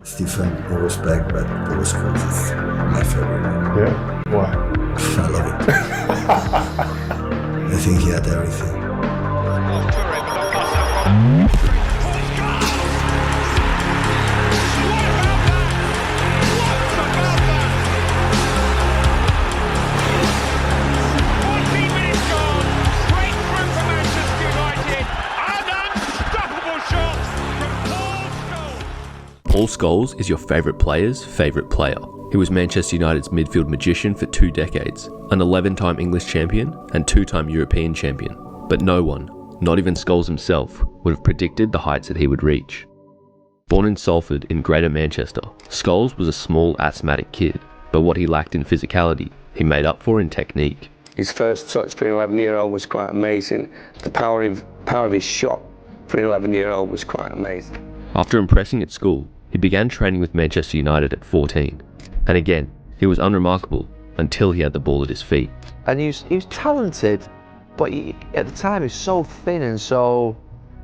Stephen, all respect, but Paul Scholes is my favorite one. Yeah? Why? I love it. I think he had everything. Paul Scholes is your favourite player's favourite player. He was Manchester United's midfield magician for 2 decades, an 11-time English champion and 2-time European champion. But no one, not even Scholes himself, would have predicted the heights that he would reach. Born in Salford in Greater Manchester, Scholes was a small asthmatic kid, but what he lacked in physicality, he made up for in technique. His first touch for an 11-year-old was quite amazing. The power of his shot for an 11-year-old was quite amazing. After impressing at school, he began training with Manchester United at 14. And again, he was unremarkable until he had the ball at his feet. And he was talented, but at the time he was so thin and so...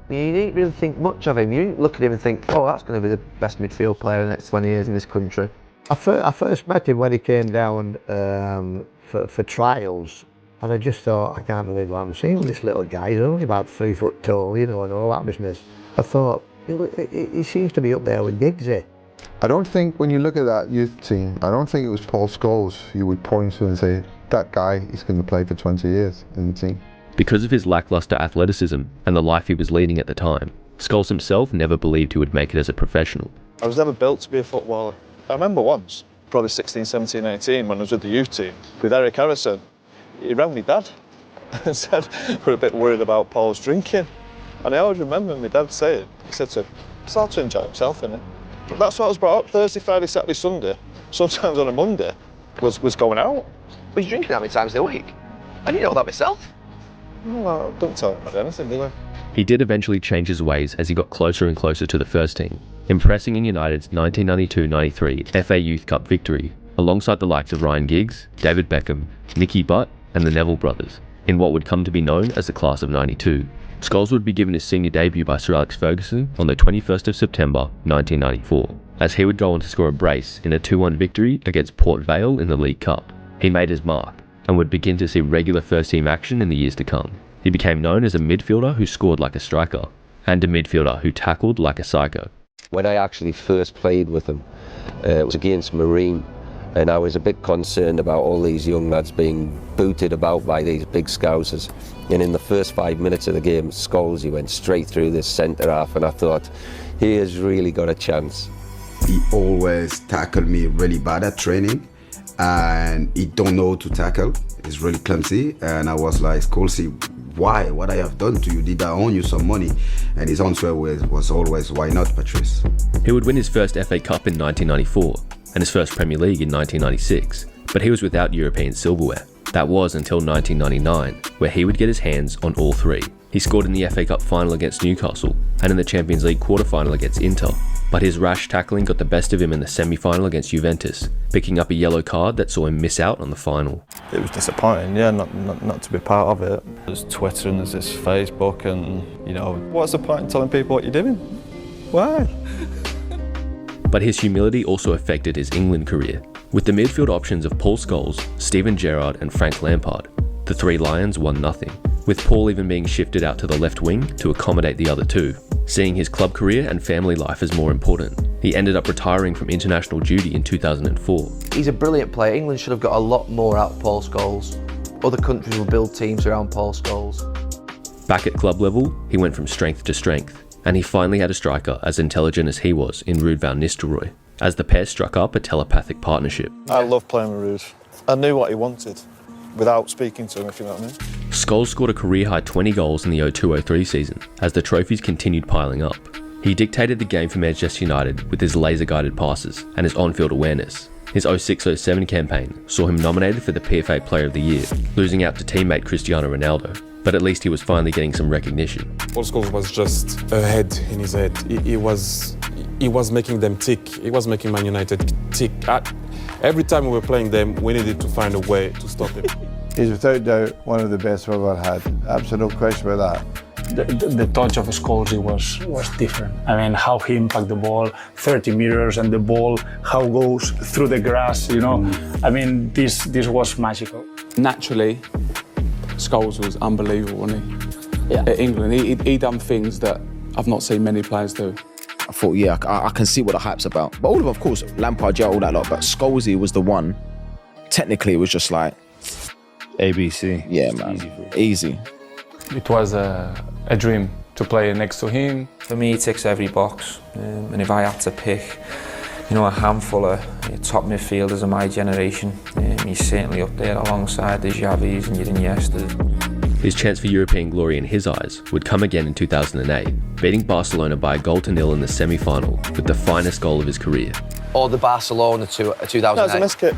you didn't really think much of him. You didn't look at him and think, oh, that's going to be the best midfield player in the next 20 years in this country. I first met him when he came down for trials, and I just thought, I can't believe what I'm seeing with this little guy. He's only about 3 foot tall, you know, and all that business. I thought, he seems to be up there with Giggsy. I don't think when you look at that youth team, I don't think it was Paul Scholes you would point to and say, that guy is going to play for 20 years in the team. Because of his lackluster athleticism and the life he was leading at the time, Scholes himself never believed he would make it as a professional. I was never built to be a footballer. I remember once, probably 16, 17, 18, when I was with the youth team, with Eric Harrison, he rang me dad and said, we're a bit worried about Paul's drinking. And I always remember my dad saying, he said to him, start to enjoy himself, innit? That's what I was brought up, Thursday, Friday, Saturday, Sunday, sometimes on a Monday, was going out. Was you drinking how many times a week? I didn't know that myself. Well, don't tell him about anything, do I? He did eventually change his ways as he got closer and closer to the first team, impressing in United's 1992-93 FA Youth Cup victory, alongside the likes of Ryan Giggs, David Beckham, Nicky Butt and the Neville brothers, in what would come to be known as the Class of '92. Scholes would be given his senior debut by Sir Alex Ferguson on the 21st of September 1994, as he would go on to score a brace in a 2-1 victory against Port Vale in the League Cup. He made his mark, and would begin to see regular first-team action in the years to come. He became known as a midfielder who scored like a striker, and a midfielder who tackled like a psycho. When I actually first played with him, it was against Marine, and I was a bit concerned about all these young lads being booted about by these big scousers. And in the first 5 minutes of the game, Scholes, he went straight through this centre half, and I thought, he has really got a chance. He always tackled me really bad at training, and he don't know to tackle. He's really clumsy, and I was like, Scholes, why? What I have done to you? Did I owe you some money? And his answer was always, why not, Patrice? He would win his first FA Cup in 1994 and his first Premier League in 1996, but he was without European silverware. That was until 1999, where he would get his hands on all 3. He scored in the FA Cup final against Newcastle and in the Champions League quarter-final against Inter, but his rash tackling got the best of him in the semi-final against Juventus, picking up a yellow card that saw him miss out on the final. It was disappointing, yeah, not to be part of it. There's Twitter and there's this Facebook and, you know, what's the point in telling people what you're doing? Why? But his humility also affected his England career. With the midfield options of Paul Scholes, Steven Gerrard and Frank Lampard, the 3 Lions won nothing, with Paul even being shifted out to the left wing to accommodate the other 2, seeing his club career and family life as more important. He ended up retiring from international duty in 2004. He's a brilliant player. England should have got a lot more out of Paul Scholes. Other countries will build teams around Paul Scholes. Back at club level, he went from strength to strength, and he finally had a striker as intelligent as he was in Ruud van Nistelrooy, as the pair struck up a telepathic partnership. I love playing with Ruud. I knew what he wanted without speaking to him, if you know what I mean. Scholes scored a career-high 20 goals in the 02-03 season as the trophies continued piling up. He dictated the game for Manchester United with his laser-guided passes and his on-field awareness. His 06-07 campaign saw him nominated for the PFA Player of the Year, losing out to teammate Cristiano Ronaldo, but at least he was finally getting some recognition. Paul Scholes was just ahead in his head. He was making them tick. He was making Man United tick. Every time we were playing them, we needed to find a way to stop him. He's without doubt one of the best we've ever had. Absolute no question about that. the touch of Scholes was different. I mean, how he impact the ball, 30 meters, and the ball, how it goes through the grass, you know. I mean, this was magical. Naturally, Scholes was unbelievable, wasn't he? Yeah. At England, he done things that I've not seen many players do. I thought, yeah, I can see what the hype's about. But all of them, of course, Lampard, all that lot, but Scholes was the one. Technically, it was just like... ABC. Yeah, man. Easy. It was a dream to play next to him. For me, he ticks every box. And if I had to pick, you know, a handful of top midfielders of my generation, he's certainly up there alongside the Xavis and your Iniestas. His chance for European glory in his eyes would come again in 2008, beating Barcelona by a 0-0 in the semi-final with the finest goal of his career. Or the Barcelona 2008. That was a miss kick.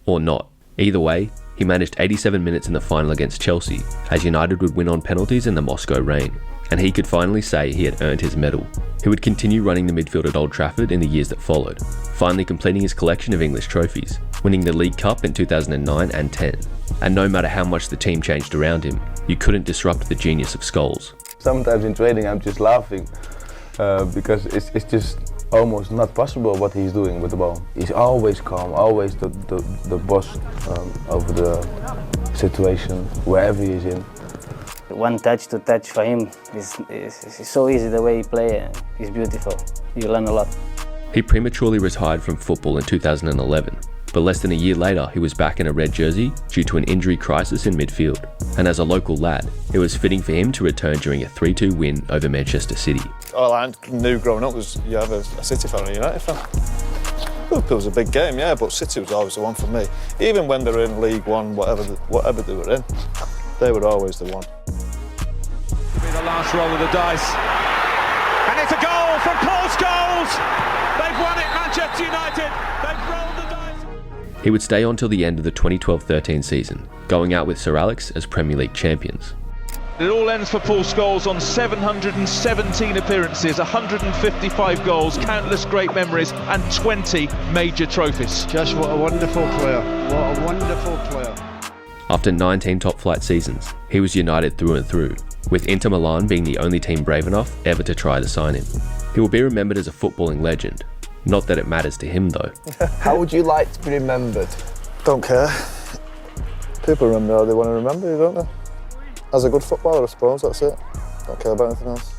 Or not. Either way, he managed 87 minutes in the final against Chelsea, as United would win on penalties in the Moscow rain, and he could finally say he had earned his medal. He would continue running the midfield at Old Trafford in the years that followed, finally completing his collection of English trophies, winning the League Cup in 2009 and 10. And no matter how much the team changed around him, you couldn't disrupt the genius of Scholes. Sometimes in training I'm just laughing, because it's just almost not possible what he's doing with the ball. He's always calm, always the boss over the situation, wherever he's in. One touch to touch for him is so easy. The way he plays is beautiful. You learn a lot. He prematurely retired from football in 2011, but less than a year later he was back in a red jersey due to an injury crisis in midfield. And as a local lad, it was fitting for him to return during a 3-2 win over Manchester City. All I knew growing up was you have a City fan or a United fan. Liverpool was a big game, yeah, but City was always the one for me. Even when they were in League One, whatever they were in, they were always the one. Be the last roll of the dice, and it's a goal from Paul Scholes. They've won it, Manchester United. They've rolled the dice. He would stay on till the end of the 2012-13 season, going out with Sir Alex as Premier League champions. It all ends for Paul Scholes on 717 appearances, 155 goals, countless great memories, and 20 major trophies. Just what a wonderful player. What a wonderful player. After 19 top-flight seasons, he was United through and through, with Inter Milan being the only team brave enough ever to try to sign him. He will be remembered as a footballing legend. Not that it matters to him, though. How would you like to be remembered? Don't care. People remember how they want to remember you, don't they? As a good footballer, I suppose, that's it. Don't care about anything else.